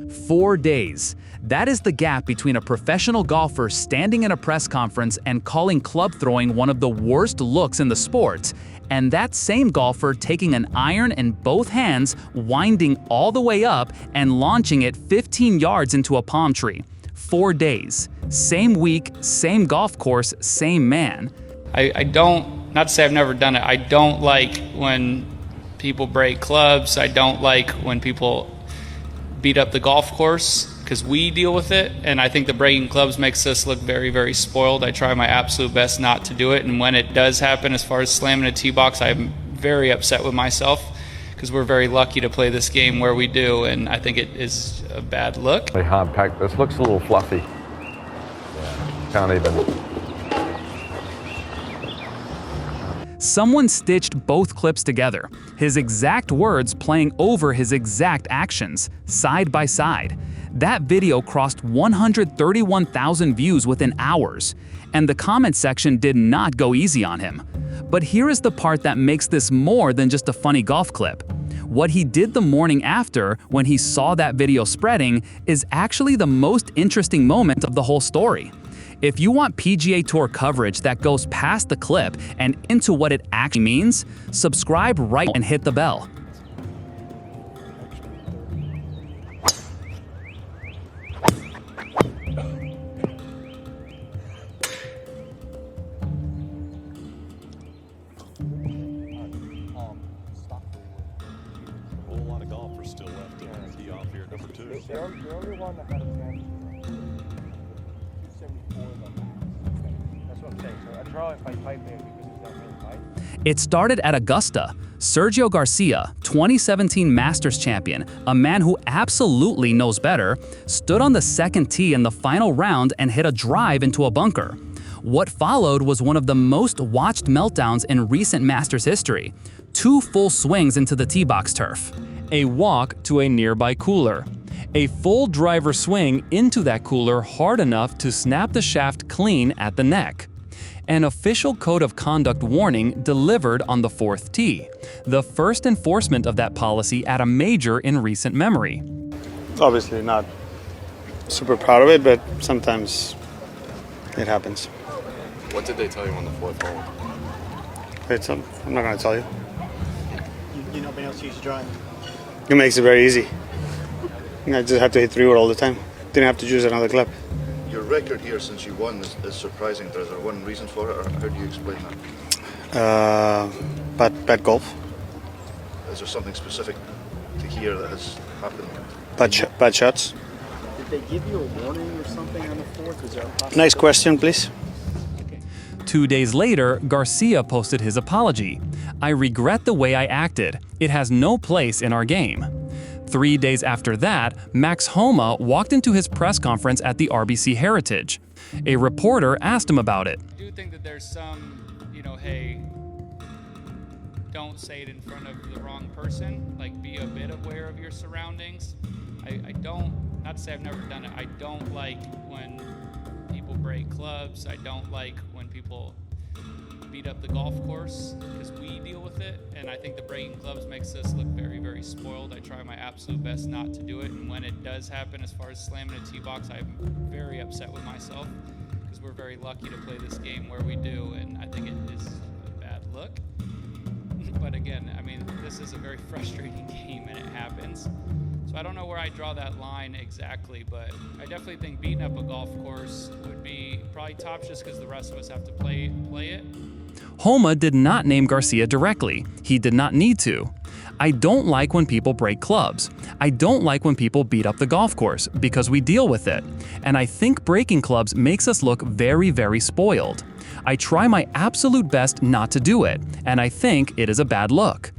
4 days. That is the gap between a professional golfer standing in a press conference and calling club throwing one of the worst looks in the sport, and that same golfer taking an iron in both hands, winding all the way up and launching it 15 yards into a palm tree. 4 days. Same week, same golf course, same man. I don't, not to say I've never done it, I don't like when people break clubs. I don't like when people beat up the golf course, because we deal with it, and I think the breaking clubs makes us look very, very spoiled. I try my absolute best not to do it, and when it does happen, as far as slamming a tee box, I'm very upset with myself, because we're very lucky to play this game where we do, and I think it is a bad look. They hard packed. This looks a little fluffy. Yeah, can't even. Someone stitched both clips together, his exact words playing over his exact actions, side by side. That video crossed 131,000 views within hours, and the comment section did not go easy on him. But here is the part that makes this more than just a funny golf clip. What he did the morning after, when he saw that video spreading, is actually the most interesting moment of the whole story. If you want PGA Tour coverage that goes past the clip and into what it actually means, subscribe right and hit the bell. A whole lot of golfers still left to tee off here, number 2. The only one that had a chance was 274 of them. That's what I'm saying. So I draw if I pipe in because it's not really pipe. It started at Augusta. Sergio Garcia, 2017 Masters champion, a man who absolutely knows better, stood on the second tee in the final round and hit a drive into a bunker. What followed was one of the most watched meltdowns in recent Masters history. 2 full swings into the tee box turf. A walk to a nearby cooler. A full driver swing into that cooler hard enough to snap the shaft clean at the neck. An official code of conduct warning delivered on the 4th tee, the first enforcement of that policy at a major in recent memory. Obviously not super proud of it, but sometimes it happens. What did they tell you on the 4th hole? I'm not going to tell you. You know, nobody else uses drive. It makes it very easy. I just have to hit 3-wood all the time. Didn't have to choose another club. Your record here since you won is surprising. Is there one reason for it, or how do you explain that? Bad golf. Is there something specific to here that has happened? Bad shots. Did they give you a warning or something on the 4th? Is there a possibility? Nice question, please. 2 days later, Garcia posted his apology. "I regret the way I acted. It has no place in our game." 3 days after that, Max Homa walked into his press conference at the RBC Heritage. A reporter asked him about it. I do think that there's some, hey, don't say it in front of the wrong person, like be a bit aware of your surroundings. I don't, not to say I've never done it, I don't like when people break clubs. I don't like when people beat up the golf course, because we deal with it, and I think the breaking clubs makes us look very, very spoiled. I try my absolute best not to do it, and when it does happen, as far as slamming a tee box, I'm very upset with myself, because we're very lucky to play this game where we do, and I think it is a bad look. But again, I mean, this is a very frustrating game, and it happens. So I don't know where I draw that line exactly, but I definitely think beating up a golf course would be probably top, just because the rest of us have to play it. Homa did not name Garcia directly. He did not need to. "I don't like when people break clubs. I don't like when people beat up the golf course, because we deal with it. And I think breaking clubs makes us look very, very spoiled. I try my absolute best not to do it, and I think it is a bad look."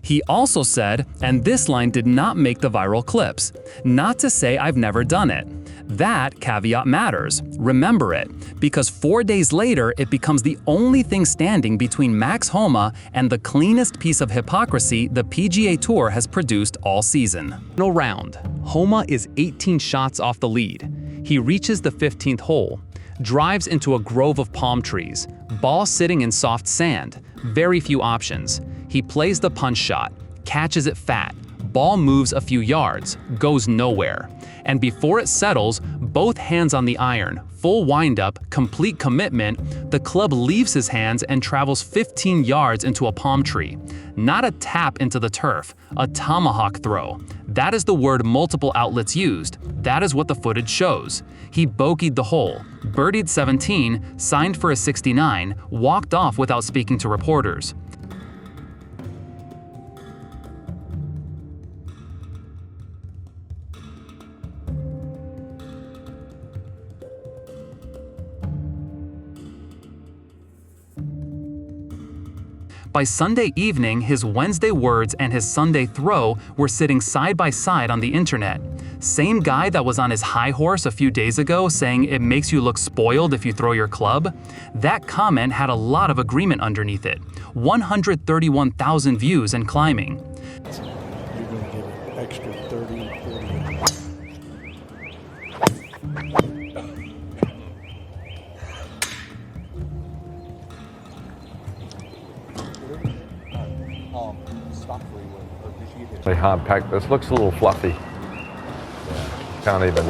He also said, and this line did not make the viral clips, "Not to say I've never done it. That caveat matters. Remember it, because 4 days later it becomes the only thing standing between Max Homa and the cleanest piece of hypocrisy the PGA Tour has produced all season." Final round. Homa is 18 shots off the lead. He reaches the 15th hole, drives into a grove of palm trees, ball sitting in soft sand, very few options. He plays the punch shot, catches it fat, ball moves a few yards, goes nowhere. And before it settles, both hands on the iron, full windup, complete commitment, the club leaves his hands and travels 15 yards into a palm tree. Not a tap into the turf, a tomahawk throw. That is the word multiple outlets used. That is what the footage shows. He bogeyed the hole, birdied 17, signed for a 69, walked off without speaking to reporters. By Sunday evening, his Wednesday words and his Sunday throw were sitting side by side on the internet. Same guy that was on his high horse a few days ago saying it makes you look spoiled if you throw your club? That comment had a lot of agreement underneath it. 131,000 views and climbing. You're going to give it extra 30, 40. Really hard packed. This looks a little fluffy. Yeah, can't even.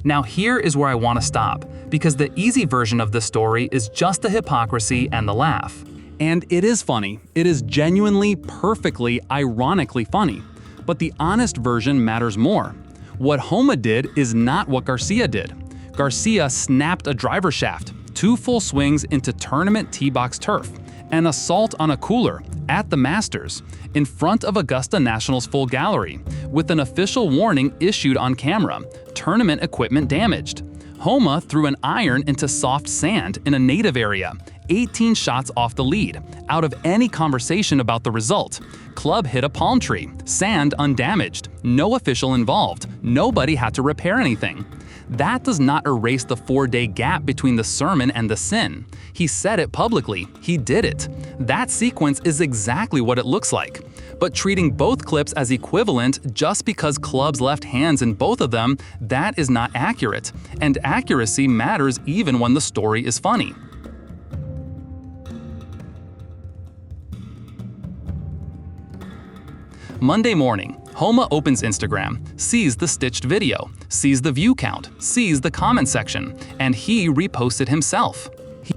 Now here is where I want to stop, because the easy version of the story is just the hypocrisy and the laugh. And it is funny. It is genuinely, perfectly, ironically funny. But the honest version matters more. What Homa did is not what Garcia did. Garcia snapped a driver shaft, 2 full swings into tournament tee box turf, an assault on a cooler at the Masters, in front of Augusta National's full gallery, with an official warning issued on camera, tournament equipment damaged. Homa threw an iron into soft sand in a native area, 18 shots off the lead, out of any conversation about the result. Club hit a palm tree, sand undamaged, no official involved, nobody had to repair anything. That does not erase the 4-day gap between the sermon and the sin. He said it publicly. He did it. That sequence is exactly what it looks like. But treating both clips as equivalent just because clubs left hands in both of them, that is not accurate. And accuracy matters even when the story is funny. Monday morning, Homa opens Instagram, sees the stitched video, sees the view count, sees the comment section, and he reposted himself.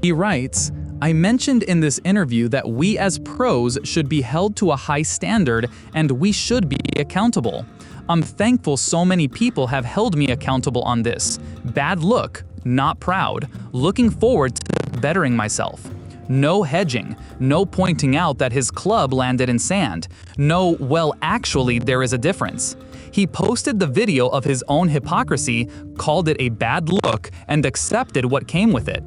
He writes, "I mentioned in this interview that we as pros should be held to a high standard and we should be accountable. I'm thankful so many people have held me accountable on this. Bad look, not proud, looking forward to bettering myself. No hedging, no pointing out that his club landed in sand, no, well, actually, there is a difference." He posted the video of his own hypocrisy, called it a bad look, and accepted what came with it.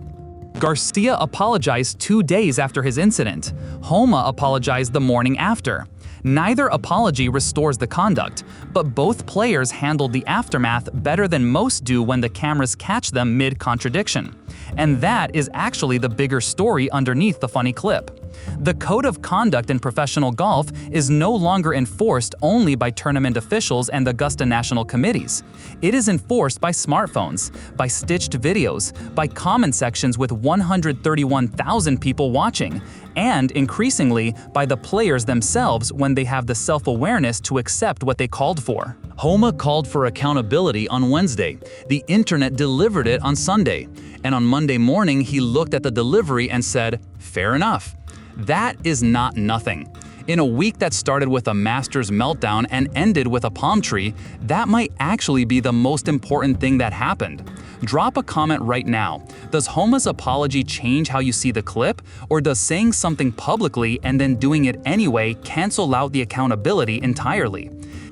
Garcia apologized 2 days after his incident. Homa apologized the morning after. Neither apology restores the conduct, but both players handled the aftermath better than most do when the cameras catch them mid-contradiction. And that is actually the bigger story underneath the funny clip. The code of conduct in professional golf is no longer enforced only by tournament officials and Augusta National committees. It is enforced by smartphones, by stitched videos, by comment sections with 131,000 people watching, and increasingly by the players themselves when they have the self-awareness to accept what they called for. Homa called for accountability on Wednesday. The internet delivered it on Sunday. And on Monday morning, he looked at the delivery and said, "Fair enough." That is not nothing. In a week that started with a Masters meltdown and ended with a palm tree, that might actually be the most important thing that happened. Drop a comment right now. Does Homa's apology change how you see the clip, or does saying something publicly and then doing it anyway cancel out the accountability entirely?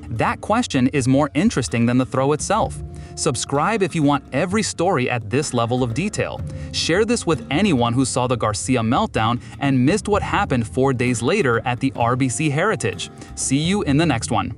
That question is more interesting than the throw itself. Subscribe if you want every story at this level of detail. Share this with anyone who saw the Garcia meltdown and missed what happened 4 days later at the RBC Heritage. See you in the next one.